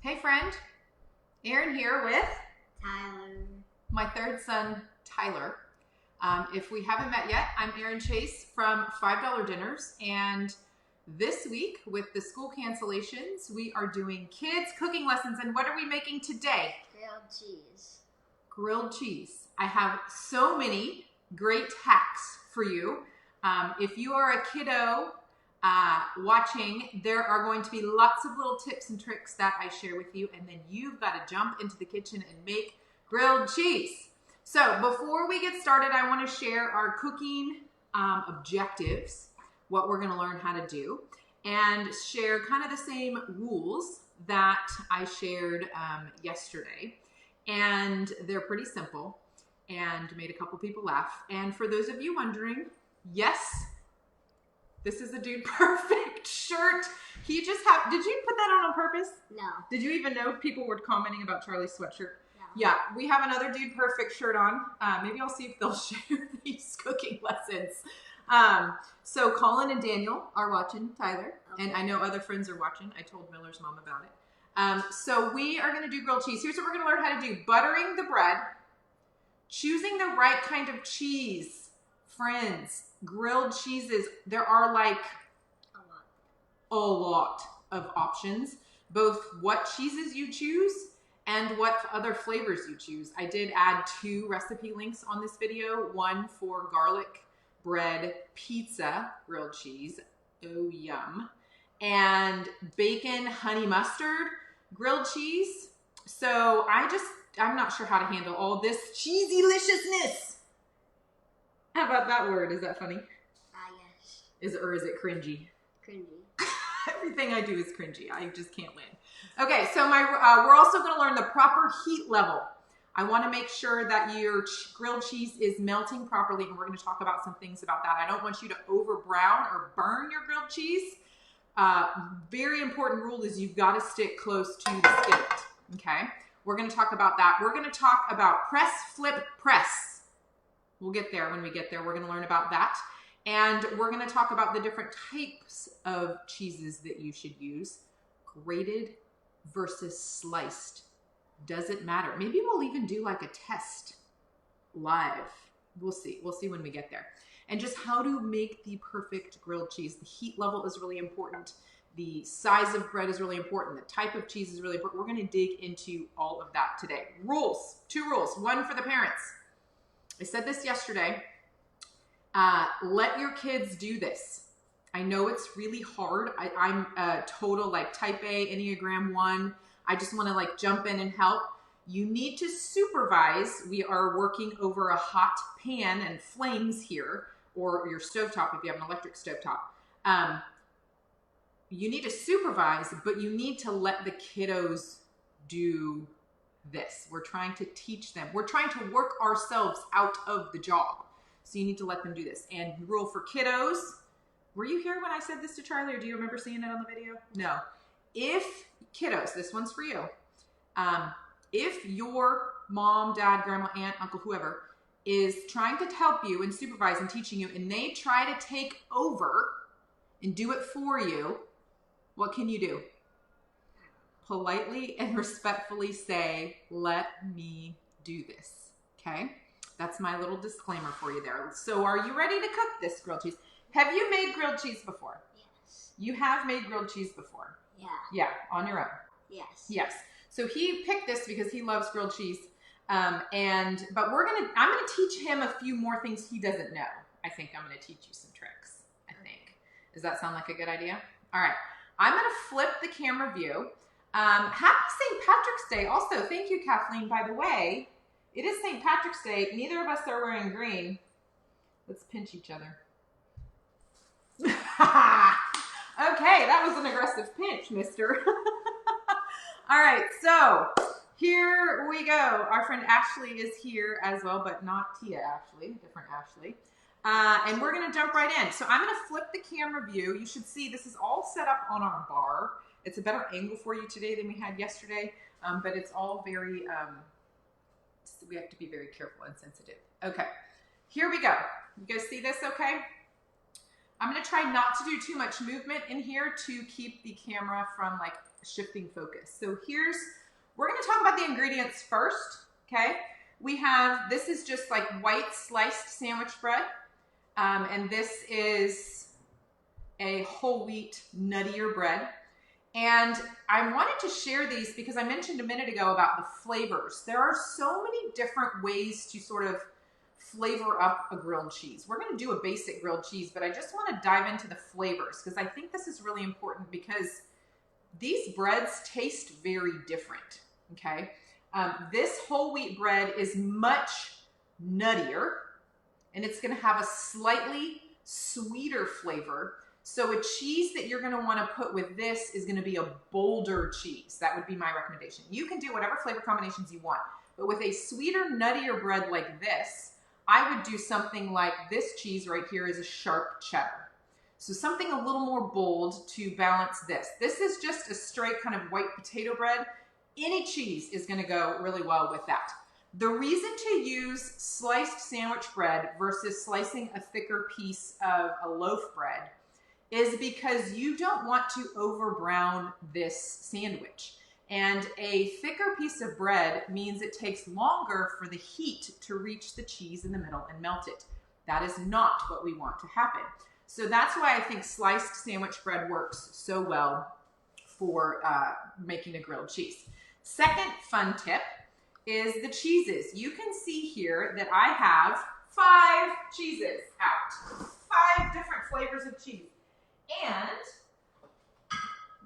Hey friend, Erin here with Tyler. my third son, Tyler. If we haven't met yet, I'm Erin Chase from $5 Dinners, and this week with the school cancellations, we are doing kids cooking lessons. And what are we making today? Grilled cheese. Grilled cheese. I have so many great hacks for you. If you are a kiddo watching, there are going to be lots of little tips and tricks that I share with you, and then you've got to jump into the kitchen and make grilled cheese. So before we get started, I want to share our cooking objectives, what we're going to learn how to do, and share kind of the same rules that I shared yesterday. And they're pretty simple and made a couple people laugh. And for those of you wondering, yes, this is a Dude Perfect shirt. Did you put that on purpose? No. Did you even know people were commenting about Charlie's sweatshirt? No. Yeah, we have another Dude Perfect shirt on. Maybe I'll see if they'll share these cooking lessons. So Colin and Daniel are watching, Tyler, Okay. and I know other friends are watching. I told Miller's mom about it. So we are gonna do grilled cheese. Here's what we're gonna learn how to do. Buttering the bread, choosing the right kind of cheese. Friends, grilled cheeses, there are like a lot of options, both what cheeses you choose and what other flavors you choose. I did add 2 recipe links on this video, one for garlic bread pizza grilled cheese, oh yum, and bacon honey mustard grilled cheese. So I'm not sure how to handle all this cheesy-liciousness. How about that word? Is that funny? Yes. Is it cringy? Cringy. Everything I do is cringy. I just can't win. Okay, so we're also going to learn the proper heat level. I want to make sure that your grilled cheese is melting properly, and we're going to talk about some things about that. I don't want you to over brown or burn your grilled cheese. Very important rule is you've got to stick close to the skillet. Okay, we're going to talk about that. We're going to talk about press, flip, press. We'll get there when we get there. We're going to learn about that. And we're going to talk about the different types of cheeses that you should use. Grated versus sliced. Does it matter? Maybe we'll even do like a test live. We'll see. We'll see when we get there. And just how to make the perfect grilled cheese. The heat level is really important. The size of bread is really important. The type of cheese is really important. We're going to dig into all of that today. Rules. 2 rules. 1 for the parents. I said this yesterday. Let your kids do this. I know it's really hard. I'm a total like type A, Enneagram 1. I just want to like jump in and help. You need to supervise. We are working over a hot pan and flames here, or your stovetop if you have an electric stovetop. You need to supervise, but you need to let the kiddos do this. We're trying to teach them. We're trying to work ourselves out of the job. So you need to let them do this. And rule for kiddos, were you here when I said this to Charlie, or do you remember seeing it on the video? No. If kiddos, this one's for you. If your mom, dad, grandma, aunt, uncle, whoever is trying to help you and supervise and teaching you, and they try to take over and do it for you, what can you do? Politely and respectfully say, let me do this, okay? That's my little disclaimer for you there. So are you ready to cook this grilled cheese? Have you made grilled cheese before? Yes. You have made grilled cheese before? Yeah. Yeah, on your own? Yes. Yes. So he picked this because he loves grilled cheese. But I'm gonna teach him a few more things he doesn't know. I think I'm gonna teach you some tricks, I think. Does that sound like a good idea? All right, I'm gonna flip the camera view. Happy St. Patrick's Day. Also, thank you, Kathleen. By the way, it is St. Patrick's Day. Neither of us are wearing green. Let's pinch each other. Okay, that was an aggressive pinch, mister. All right, so here we go. Our friend Ashley is here as well, but not Tia Ashley, different Ashley. And we're gonna jump right in. So I'm gonna flip the camera view. You should see this is all set up on our bar. It's a better angle for you today than we had yesterday, but it's all very, we have to be very careful and sensitive. Okay, here we go. You guys see this okay? I'm gonna try not to do too much movement in here to keep the camera from like shifting focus. So we're going to talk about the ingredients first, okay? We have, this is just like white sliced sandwich bread, and this is a whole wheat nuttier bread. And I wanted to share these because I mentioned a minute ago about the flavors. There are so many different ways to sort of flavor up a grilled cheese. We're going to do a basic grilled cheese, but I just want to dive into the flavors because I think this is really important because these breads taste very different, okay? This whole wheat bread is much nuttier, and it's going to have a slightly sweeter flavor. So a cheese that you're going to want to put with this is going to be a bolder cheese. That would be my recommendation. You can do whatever flavor combinations you want, but with a sweeter, nuttier bread like this, I would do something like this cheese right here is a sharp cheddar. So something a little more bold to balance this. This is just a straight kind of white potato bread. Any cheese is going to go really well with that. The reason to use sliced sandwich bread versus slicing a thicker piece of a loaf bread is because you don't want to over brown this sandwich. And a thicker piece of bread means it takes longer for the heat to reach the cheese in the middle and melt it. That is not what we want to happen. So that's why I think sliced sandwich bread works so well for making a grilled cheese. Second fun tip is the cheeses. You can see here that I have 5 cheeses out. 5 different flavors of cheese. And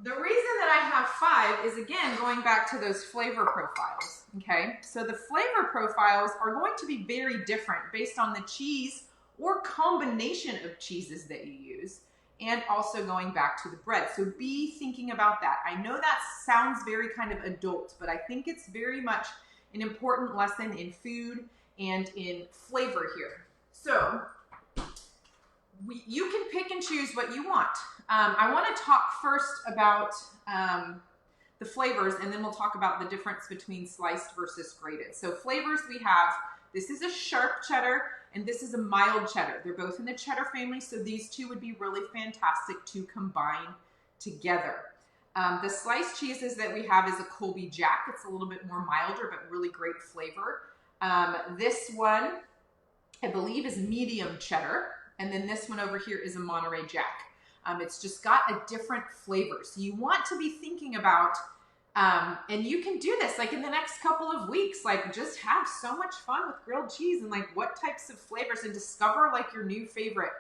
the reason that I have 5 is, again, going back to those flavor profiles, okay? So the flavor profiles are going to be very different based on the cheese or combination of cheeses that you use, and also going back to the bread. So be thinking about that. I know that sounds very kind of adult, but I think it's very much an important lesson in food and in flavor here. So you can pick and choose what you want. I want to talk first about the flavors, and then we'll talk about the difference between sliced versus grated. So flavors we have, this is a sharp cheddar, and this is a mild cheddar. They're both in the cheddar family, so these two would be really fantastic to combine together. The sliced cheeses that we have is a Colby Jack. It's a little bit more milder, but really great flavor. This one, I believe, is medium cheddar. And then this one over here is a Monterey Jack. It's just got a different flavor. So you want to be thinking about, and you can do this like in the next couple of weeks, like just have so much fun with grilled cheese and like what types of flavors, and discover like your new favorite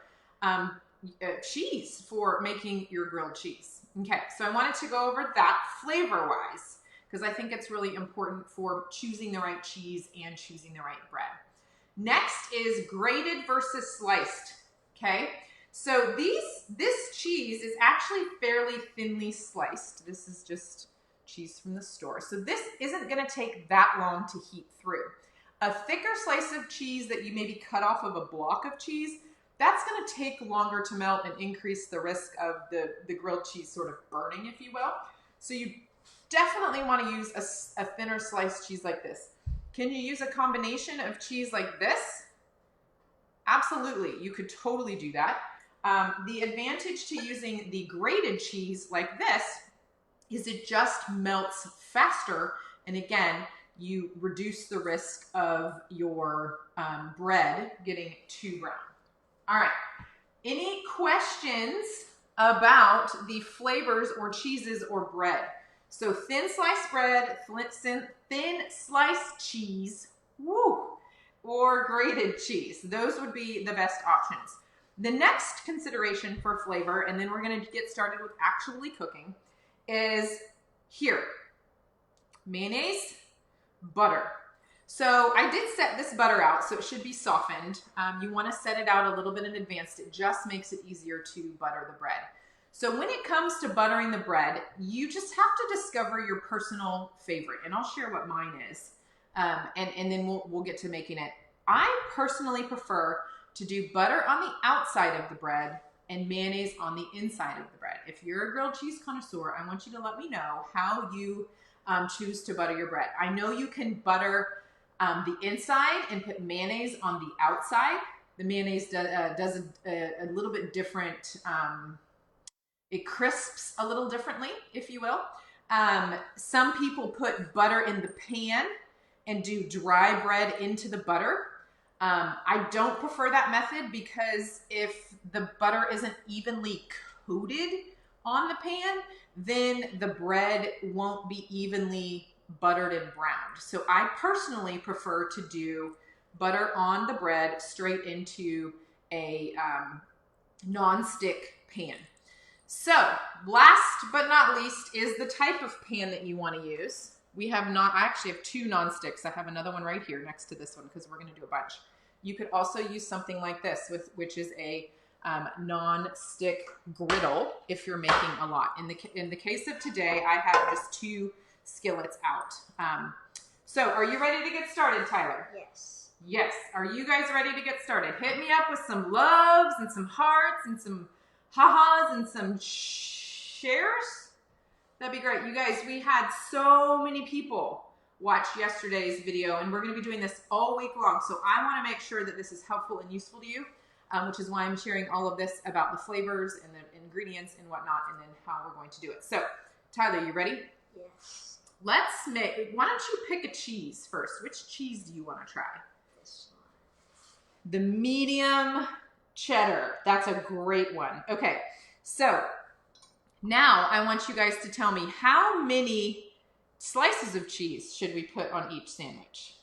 cheese for making your grilled cheese. Okay, so I wanted to go over that flavor-wise because I think it's really important for choosing the right cheese and choosing the right bread. Next is grated versus sliced. Okay, so this cheese is actually fairly thinly sliced. This is just cheese from the store. So this isn't going to take that long to heat through. A thicker slice of cheese that you maybe cut off of a block of cheese, that's going to take longer to melt and increase the risk of the grilled cheese sort of burning, if you will. So you definitely want to use a thinner sliced cheese like this. Can you use a combination of cheese like this? Absolutely, you could totally do that. The advantage to using the grated cheese like this is it just melts faster, and again, you reduce the risk of your bread getting too brown. All right, any questions about the flavors or cheeses or bread? So thin sliced bread, thin sliced cheese, woo, or grated cheese. Those would be the best options. The next consideration for flavor, and then we're going to get started with actually cooking, is here, mayonnaise, butter. So I did set this butter out, so it should be softened. You want to set it out a little bit in advance. It just makes it easier to butter the bread. So when it comes to buttering the bread, you just have to discover your personal favorite, and I'll share what mine is, and then we'll get to making it. I personally prefer to do butter on the outside of the bread and mayonnaise on the inside of the bread. If you're a grilled cheese connoisseur, I want you to let me know how you choose to butter your bread. I know you can butter the inside and put mayonnaise on the outside. The mayonnaise does a little bit different, it crisps a little differently, if you will. Some people put butter in the pan and do dry bread into the butter. I don't prefer that method because if the butter isn't evenly coated on the pan, then the bread won't be evenly buttered and browned. So I personally prefer to do butter on the bread straight into a non-stick pan. So last but not least is the type of pan that you want to use. I actually have 2 non-sticks. I have another one right here next to this one because we're going to do a bunch. You could also use something like this, which is a non-stick griddle if you're making a lot. In the case of today, I have just 2 skillets out. So are you ready to get started, Tyler? Yes. Yes. Are you guys ready to get started? Hit me up with some loves and some hearts and some ha-has and some shares. That'd be great. You guys, we had so many people watch yesterday's video, and we're going to be doing this all week long. So I want to make sure that this is helpful and useful to you, which is why I'm sharing all of this about the flavors and the ingredients and whatnot, and then how we're going to do it. So, Tyler, you ready? Yes. Why don't you pick a cheese first? Which cheese do you want to try? This one. The medium cheddar. That's a great one. Okay, so now I want you guys to tell me how many slices of cheese should we put on each sandwich?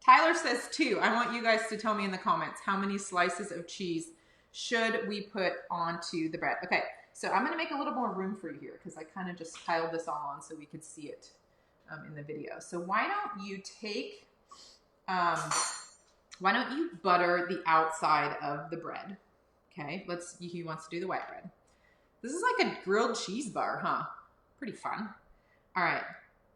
Tyler says 2. I want you guys to tell me in the comments how many slices of cheese should we put onto the bread. Okay, so I'm going to make a little more room for you here because I kind of just piled this all on so we could see it in the video. So why don't you take, why don't you butter the outside of the bread? Okay, he wants to do the white bread. This is like a grilled cheese bar, huh? Pretty fun. All right,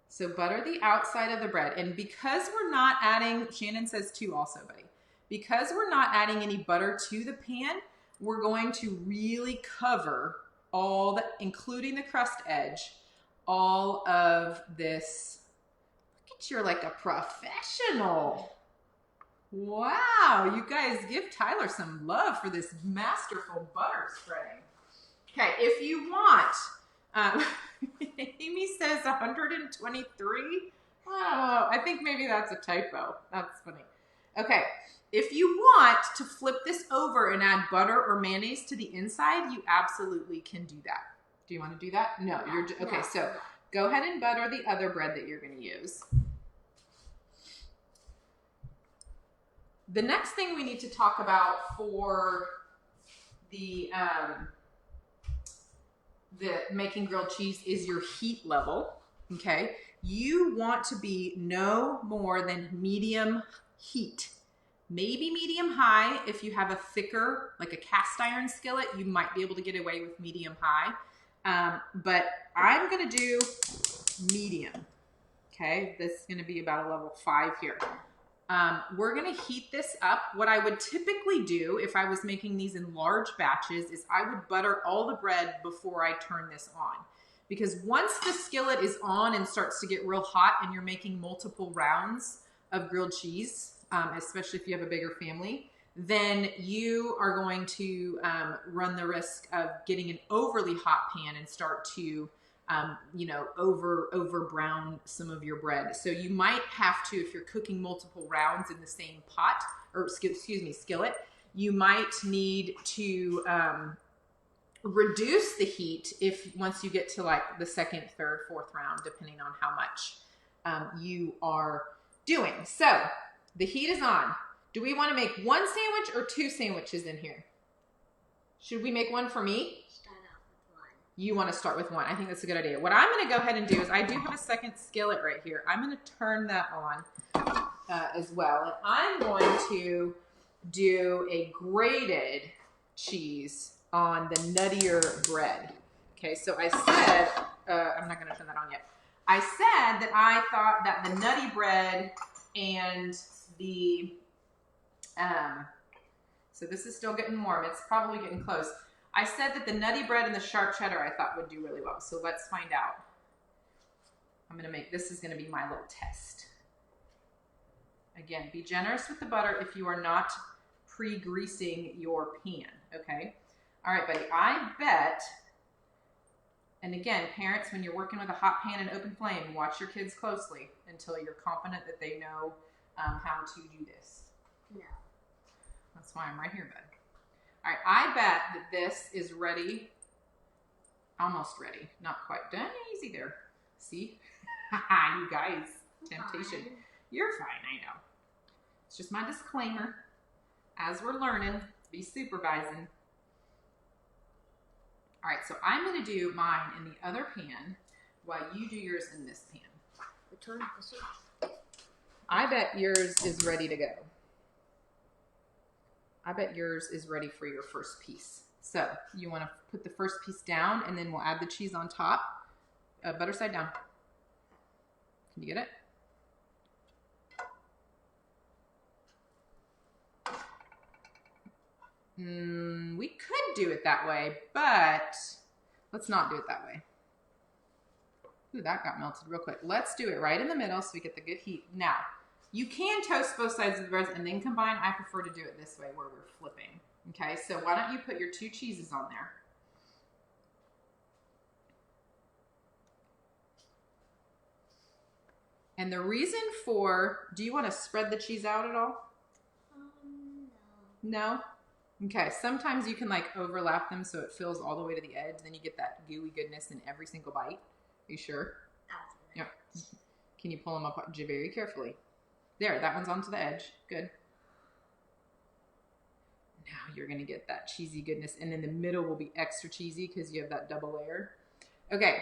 so butter the outside of the bread. And because we're not adding, Shannon says 2 also, buddy. Because we're not adding any butter to the pan, we're going to really cover including the crust edge, all of this. Look at you're like a professional. Wow, you guys give Tyler some love for this masterful butter spreading. Okay, if you want, Amy says 123. Oh, I think maybe that's a typo. That's funny. Okay, if you want to flip this over and add butter or mayonnaise to the inside, you absolutely can do that. Do you want to do that? No, okay, so go ahead and butter the other bread that you're going to use. The next thing we need to talk about for the making grilled cheese is your heat level, okay? You want to be no more than medium heat. Maybe medium high. If you have a thicker, like a cast iron skillet, you might be able to get away with medium high. But I'm gonna do medium, okay? This is gonna be about a level 5 here. We're gonna heat this up. What I would typically do if I was making these in large batches is I would butter all the bread before I turn this on. Because once the skillet is on and starts to get real hot and you're making multiple rounds of grilled cheese, especially if you have a bigger family, then you are going to run the risk of getting an overly hot pan and start to over brown some of your bread. So you might have to, if you're cooking multiple rounds in the same pot, or excuse me, skillet, you might need to reduce the heat once you get to like the 2nd, 3rd, 4th round, depending on how much you are doing. So the heat is on. Do we want to make 1 sandwich or 2 sandwiches in here? Should we make 1 for me? Start off with 1. You want to start with 1. I think that's a good idea. What I'm going to go ahead and do is I do have a 2nd skillet right here. I'm going to turn that on as well. And I'm going to do a grated cheese on the nuttier bread. Okay, so I said, I'm not going to turn that on yet. I said that I thought that the nutty bread and the, so this is still getting warm. It's probably getting close. I said that the nutty bread and the sharp cheddar I thought would do really well. So let's find out. This is going to be my little test. Again, be generous with the butter if you are not pre-greasing your pan, okay? All right, buddy, I bet And again, parents, when you're working with a hot pan and open flame, watch your kids closely until you're confident that they know how to do this. No. That's why I'm right here, bud. All right, I bet that this is ready. Almost ready. Not quite done. Easy there. See? You guys. Temptation. Fine. You're fine, I know. It's just my disclaimer. As we're learning, be supervising. All right, so I'm going to do mine in the other pan while you do yours in this pan. Which one? This one? I bet yours is ready to go. I bet yours is ready for your first piece. So you want to put the first piece down, and then we'll add the cheese on top. Butter side down. Can you get it? We could do it that way, but let's not do it that way. Ooh, that got melted real quick. Let's do it right in the middle so we get the good heat. Now, you can toast both sides of the bread and then combine. I prefer to do it this way where we're flipping. Okay, so why don't you put your 2 cheeses on there? And the reason for, do you want to spread the cheese out at all? No. No? Okay, sometimes you can like overlap them so it fills all the way to the edge. Then you get that gooey goodness in every single bite. Are you sure? Yeah. Can you pull them up very carefully? There, that one's onto the edge. Good. Now you're gonna get that cheesy goodness, and then the middle will be extra cheesy because you have that double layer. Okay,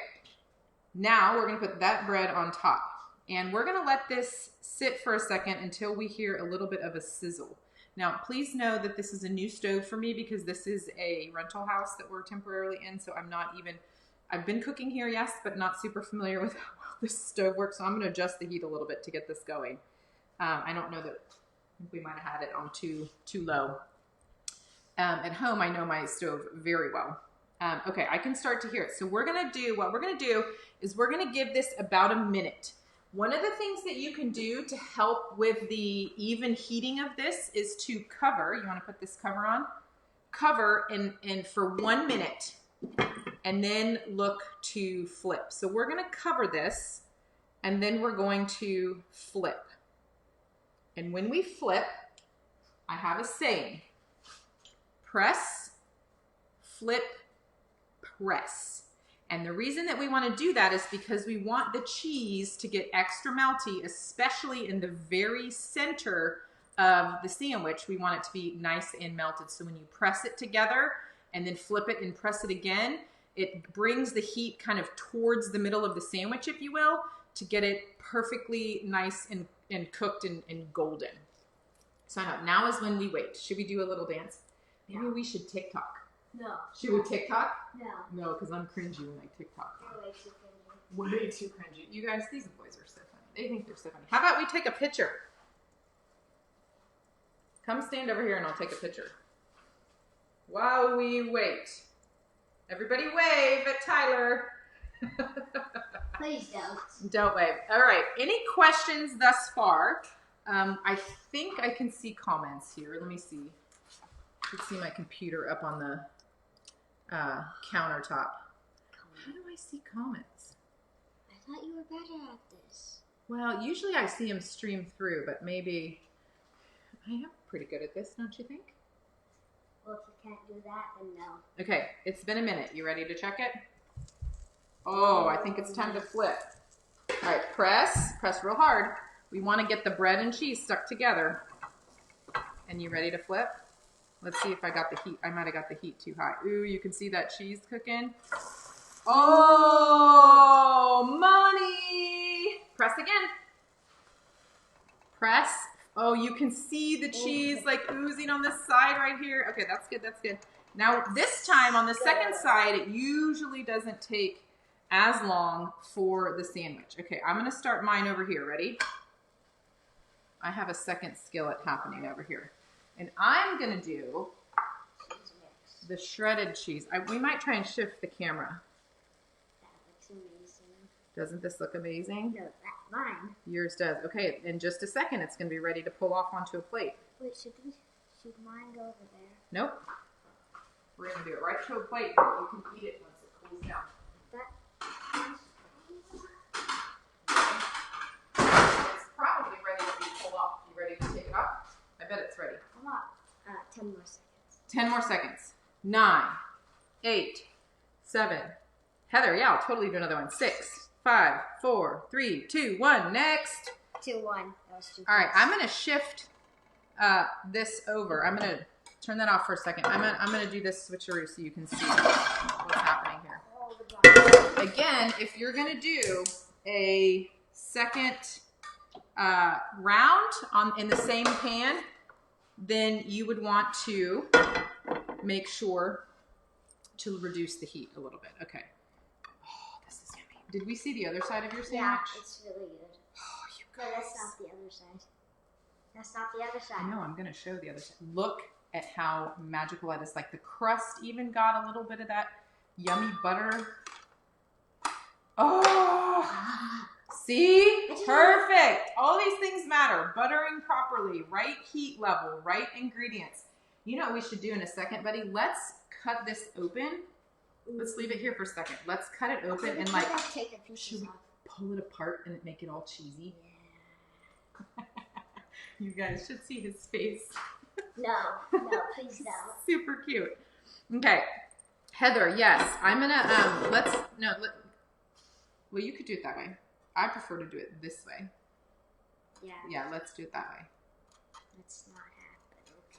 now we're gonna put that bread on top. And we're gonna let this sit for a second until we hear a little bit of a sizzle. Now, please know that this is a new stove for me because this is a rental house that we're temporarily in, so I'm not even, I've been cooking here, yes, but not super familiar with how well this stove works, so I'm gonna adjust the heat a little bit to get this going. I don't know that, we might have had it on too low. At home, I know my stove very well. Okay, I can start to hear it. So what we're gonna do is we're gonna give this about a minute. One of the things that you can do to help with the even heating of this is to cover. You want to put this cover on? Cover and for 1 minute, and then look to flip. So we're going to cover this, and then we're going to flip. And when we flip, I have a saying: press, flip, press. And the reason that we want to do that is because we want the cheese to get extra melty, especially in the very center of the sandwich. We want it to be nice and melted. So when you press it together and then flip it and press it again, it brings the heat kind of towards the middle of the sandwich, if you will, to get it perfectly nice and cooked and golden. So now is when we wait. Should we do a little dance? Maybe we should TikTok. No. Should we TikTok? No. No, because I'm cringy when I TikTok. You're way too cringy. Way too cringy. You guys, these boys are so funny. They think they're so funny. How about we take a picture? Come stand over here and I'll take a picture. While we wait. Everybody wave at Tyler. Please don't. Don't wave. All right. Any questions thus far? I think I can see comments here. Let me see. I can see my computer up on the countertop. How do I see comments? I thought you were better at this. Well, usually I see them stream through, but maybe I am pretty good at this, don't you think? Well, if you can't do that, then no. Okay, it's been a minute. You ready to check it? Oh, I think it's time to flip. All right, press real hard. We want to get the bread and cheese stuck together. And you ready to flip? Let's see if I got the heat. I might have got the heat too high. Ooh, you can see that cheese cooking. Oh, money. Press again. Press. Oh, you can see the cheese like oozing on this side right here. Okay, that's good, that's good. Now this time on the second side, it usually doesn't take as long for the sandwich. Okay, I'm gonna start mine over here. Ready? I have a second skillet happening over here. And I'm gonna do the shredded cheese. We might try and shift the camera. That looks amazing. Doesn't this look amazing? No, that's mine. Yours does. Okay, in just a second, it's gonna be ready to pull off onto a plate. Wait, should mine go over there? Nope. We're gonna do it right to a plate, and you can eat it once it cools down. That 10 more seconds. 9, 8, 7. Heather, yeah, I'll totally do another one. 6, 5, 4, 3, 2, 1. Next. 2, 1. That was too All right, close. I'm gonna shift this over. I'm gonna turn that off for a second. I'm gonna do this switcheroo so you can see what's happening here. Oh, the bottom. Again, if you're gonna do a second round in the same pan, then you would want to make sure to reduce the heat a little bit. Okay. Oh, this is yummy. Did we see the other side of your sandwich? Yeah, it's really good. Oh, you No, guys. that's not the other side. That's not the other side. I know, I'm gonna show the other side. Look at how magical that is. Like the crust even got a little bit of that yummy butter. Oh, see? Perfect. All these things matter. Buttering properly, right heat level, right ingredients. You know what we should do in a second, buddy? Let's cut this open. Let's leave it here for a second. Let's cut it open and like, take the pieces should we off. pull it apart and make it all cheesy? Yeah. You guys should see his face. No, please don't. Super cute. Okay, Heather, yes, I'm gonna, well, you could do it that way. I prefer to do it this way. Yeah. Yeah, let's do it that way. That's not half, but okay.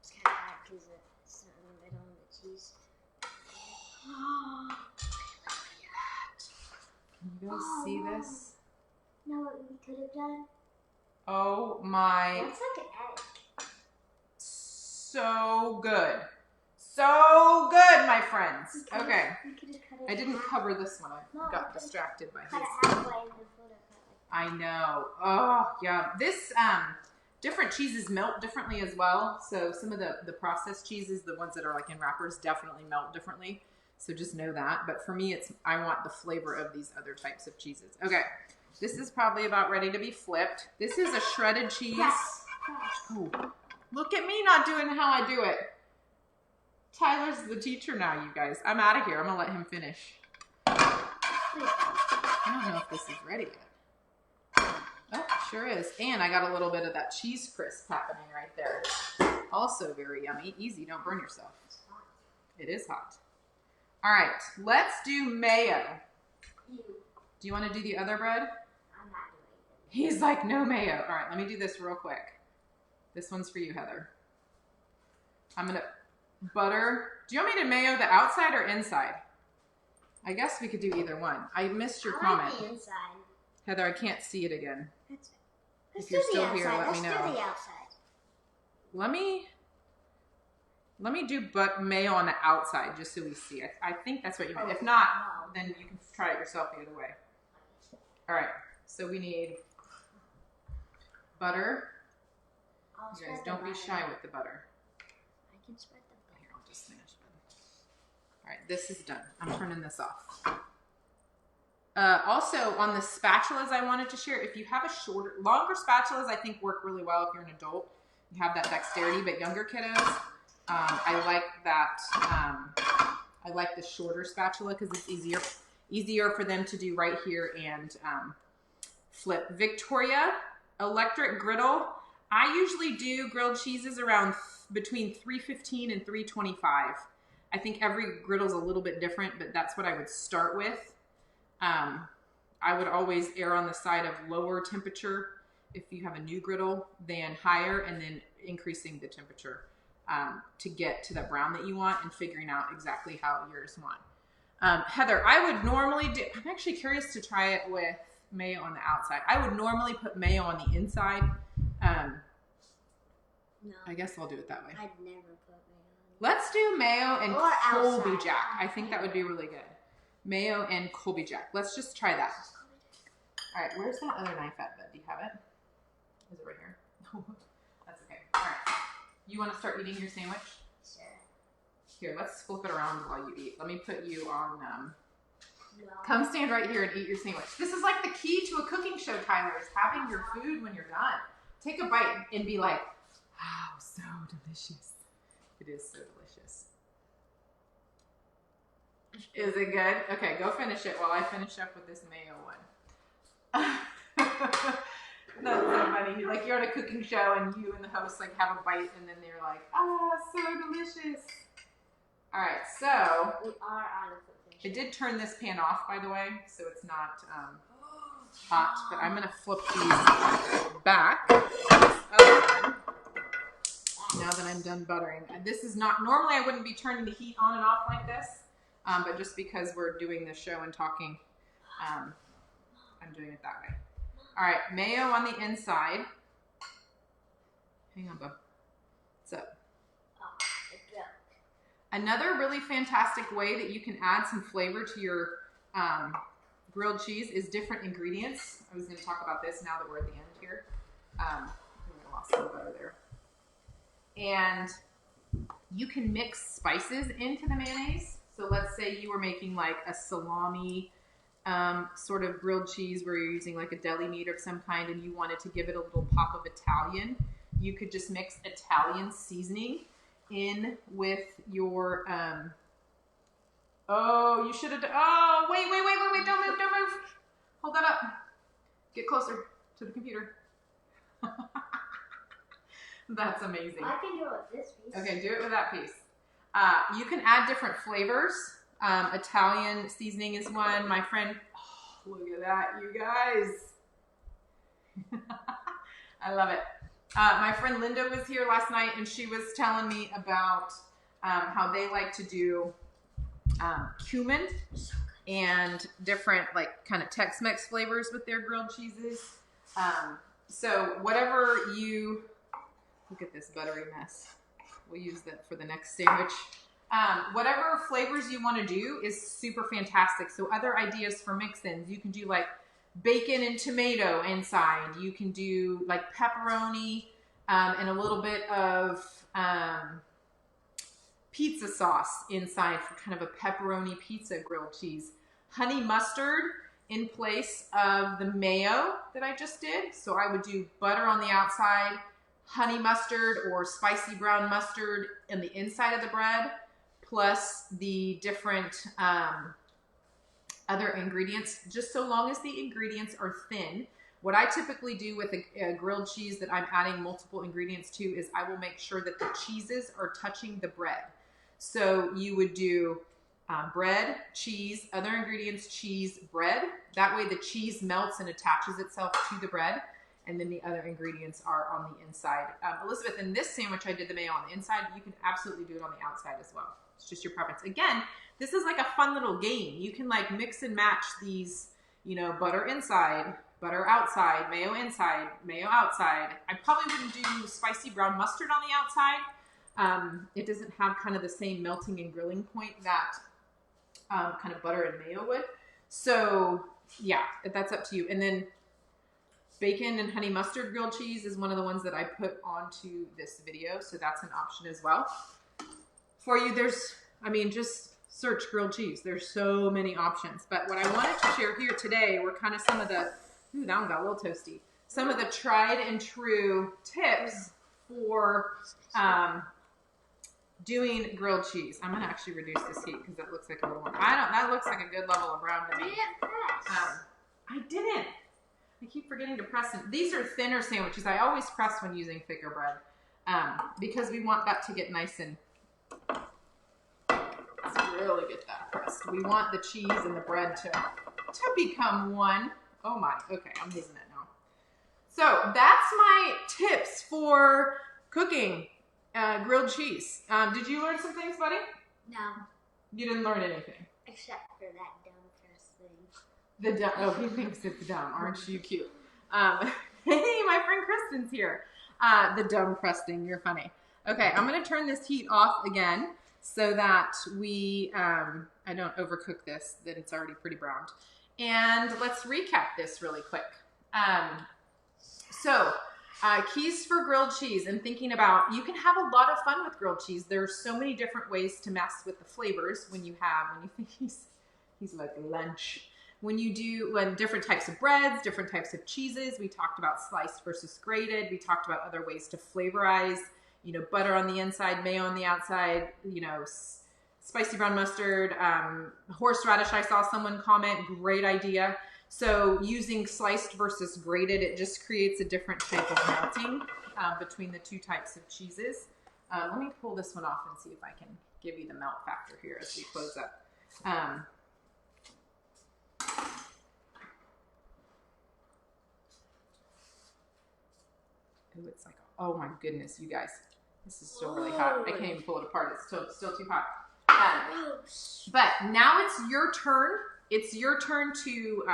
It's kind of hard because it's not in the middle of the cheese. Can you guys see this? Know what we could have done? Oh my, That's like an egg. so good. So good, my friends. Okay, We could have cut it I didn't half. cover this one. I No, got we distracted by Cut his. it halfway and then put it I know. Oh, yeah. This, different cheeses melt differently as well. So some of the processed cheeses, the ones that are like in wrappers, definitely melt differently. So just know that. But for me, I want the flavor of these other types of cheeses. Okay. This is probably about ready to be flipped. This is a shredded cheese. Press. Ooh, look at me not doing how I do it. Tyler's the teacher now, you guys. I'm out of here. I'm going to let him finish. Please don't. I don't know if this is ready yet. Oh, sure is. And I got a little bit of that cheese crisp happening right there. Also very yummy. Easy, don't burn yourself. It is hot. All right, let's do mayo. Ew. Do you want to do the other bread? I'm not doing it. He's like, no mayo. All right, let me do this real quick. This one's for you, Heather. I'm going to butter. Do you want me to mayo the outside or inside? I guess we could do either one. I missed your comment. I like the inside. Heather, I can't see it again. Let's If you're do the still outside. here, let me Let's know. do the outside. Let me do mayo on the outside just so we see. I think that's what you meant. Oh, If not, no. then you can try it yourself the other way. All right, so we need butter. I'll You spread guys the don't be butter. shy with the butter. I can spread the butter. Here, I'll just finish. All right, this is done. I'm turning this off. Also, on the spatulas I wanted to share, if you have a longer spatulas, I think work really well if you're an adult. You have that dexterity, but younger kiddos, I like that. I like the shorter spatula because it's easier for them to do right here and flip. Victoria, electric griddle. I usually do grilled cheeses around between 315 and 325. I think every griddle's a little bit different, but that's what I would start with. I would always err on the side of lower temperature if you have a new griddle than higher, and then increasing the temperature to get to the brown that you want and figuring out exactly how yours want. Heather, I would normally do, I'm actually curious to try it with mayo on the outside. I would normally put mayo on the inside. No. I guess I'll do it that way. I'd never put mayo on. Let's do mayo and Or Colby outside. Jack. I think that would be really good. Mayo and Colby Jack. Let's just try that. All right, where's that other knife at, bud? Do you have it? Is it right here? That's okay. All right. You want to start eating your sandwich? Sure. Here, let's flip it around while you eat. Let me put you on, No. come stand right here and eat your sandwich. This is like the key to a cooking show, Tyler, is having your food when you're done. Take a bite and be like, wow, so delicious. It is so delicious. Is it good? Okay, go finish it while I finish up with this mayo one. That's so funny. funny. Like you're on a cooking show and you and the host like have a bite and then they're like, ah, so delicious. All right, so We are on a cooking show. I did turn this pan off, by the way, so it's not hot, but I'm gonna flip these back. Now that I'm done buttering. This is not, normally I wouldn't be turning the heat on and off like this, but just because we're doing the show and talking, I'm doing it that way. All right, mayo on the inside. Hang on, bub. What's up? Another really fantastic way that you can add some flavor to your grilled cheese is different ingredients. I was going to talk about this now that we're at the end here. I lost some butter there. And you can mix spices into the mayonnaise. So let's say you were making like a salami sort of grilled cheese where you're using like a deli meat of some kind and you wanted to give it a little pop of Italian. You could just mix Italian seasoning in with your, oh, you should have, oh, wait, don't move. Hold that up. Get closer to the computer. That's amazing. I can do it with this piece. Okay, do it with that piece. You can add different flavors. Italian seasoning is one. My friend, oh, look at that, you guys. I love it. My friend Linda was here last night and she was telling me about how they like to do cumin and different like kind of Tex-Mex flavors with their grilled cheeses. So whatever you, look at this buttery mess. We'll use that for the next sandwich. Whatever flavors you want to do is super fantastic. So other ideas for mix-ins, you can do like bacon and tomato inside. You can do like pepperoni and a little bit of pizza sauce inside for kind of a pepperoni pizza grilled cheese. Honey mustard in place of the mayo that I just did. So I would do butter on the outside, honey mustard or spicy brown mustard in the inside of the bread, plus the different other ingredients, just so long as the ingredients are thin. What I typically do with a grilled cheese that I'm adding multiple ingredients to is I will make sure that the cheeses are touching the bread. So you would do bread, cheese, other ingredients, cheese, bread. That way the cheese melts and attaches itself to the bread. And then the other ingredients are on the inside. Elizabeth, in this sandwich, I did the mayo on the inside. You can absolutely do it on the outside as well. It's just your preference. Again, this is like a fun little game. You can like mix and match these, you know, butter inside, butter outside, mayo inside, mayo outside. I probably wouldn't do spicy brown mustard on the outside. It doesn't have kind of the same melting and grilling point that kind of butter and mayo would. So yeah, that's up to you. And then bacon and honey mustard grilled cheese is one of the ones that I put onto this video. So that's an option as well. For you, there's, I mean, just search grilled cheese. There's so many options. But what I wanted to share here today were kind of some of the, ooh, that one got a little toasty. Some of the tried and true tips for doing grilled cheese. I'm going to actually reduce this heat because that looks like a little one. That looks like a good level of brown to me. I didn't. I keep forgetting to press them. These are thinner sandwiches. I always press when using thicker bread because we want that to get nice and, let's really get that pressed. We want the cheese and the bread to become one. Oh my, okay, I'm using it now. So that's my tips for cooking grilled cheese. Did you learn some things, buddy? No. You didn't learn anything? Except for that dumb press thing. The dumb, oh, he thinks it's dumb. Aren't you cute? Hey, my friend Kristen's here. The dumb press thing, you're funny. Okay, I'm gonna turn this heat off again so that we, I don't overcook this, that it's already pretty browned. And let's recap this really quick. Keys for grilled cheese and thinking about, you can have a lot of fun with grilled cheese. There's so many different ways to mess with the flavors when you think he's like lunch. When you do different types of breads, different types of cheeses. We talked about sliced versus grated. We talked about other ways to flavorize, you know, butter on the inside, mayo on the outside, you know, spicy brown mustard, horseradish. I saw someone comment, great idea. So using sliced versus grated, it just creates a different type of melting between the two types of cheeses. Let me pull this one off and see if I can give you the melt factor here as we close up. Ooh, it's like, oh my goodness, you guys. This is still really hot. I can't even pull it apart. It's still too hot. But now it's your turn. It's your turn to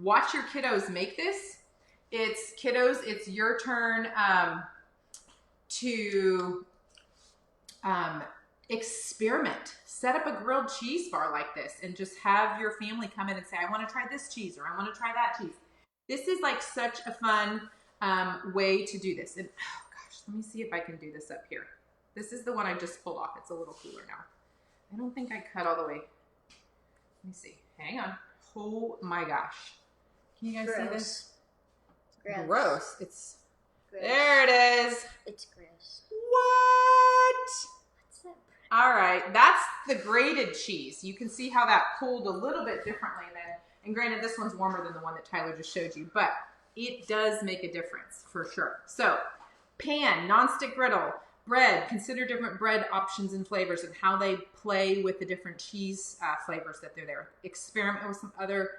watch your kiddos make this. Kiddos, it's your turn to experiment. Set up a grilled cheese bar like this and just have your family come in and say, I want to try this cheese or I want to try that cheese. This is like such a fun way to do this. And oh gosh, let me see if I can do this up here. This is the one I just pulled off. It's a little cooler now. I don't think I cut all the way. Let me see. Hang on. Oh my gosh. Can you guys see this? Gross. It's gross. There it is. It's gross. What? What's that? All right. That's the grated cheese. You can see how that pulled a little bit differently than, and granted, this one's warmer than the one that Tyler just showed you, but it does make a difference for sure. So pan, nonstick griddle, bread, consider different bread options and flavors and how they play with the different cheese flavors that they're there. Experiment with some other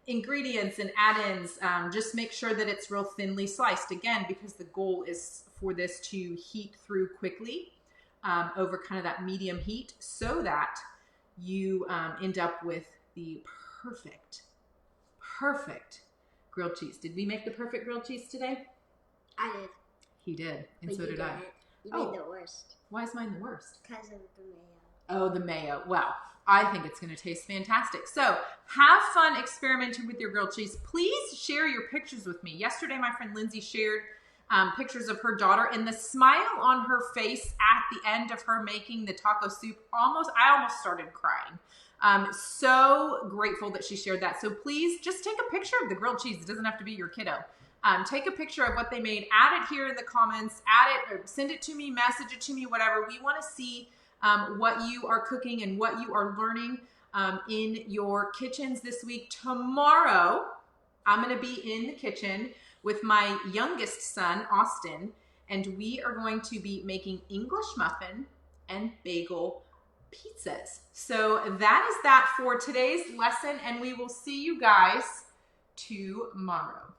ingredients and add-ins. Just make sure that it's real thinly sliced. Again, because the goal is for this to heat through quickly over kind of that medium heat so that you end up with the perfect grilled cheese. Did we make the perfect grilled cheese today? I did. He did, and But so did I. You made the worst. Why is mine the worst? Because of the mayo. Oh, the mayo. Well, I think it's going to taste fantastic. So have fun experimenting with your grilled cheese. Please share your pictures with me. Yesterday, my friend Lindsay shared pictures of her daughter, and the smile on her face at the end of her making the taco soup, I almost started crying. So grateful that she shared that. So please just take a picture of the grilled cheese. It doesn't have to be your kiddo. Take a picture of what they made, add it here in the comments, add it, or send it to me, message it to me, whatever. We want to see what you are cooking and what you are learning in your kitchens this week. Tomorrow, I'm going to be in the kitchen with my youngest son, Austin, and we are going to be making English muffin and bagel pizzas. So that is that for today's lesson, and we will see you guys tomorrow.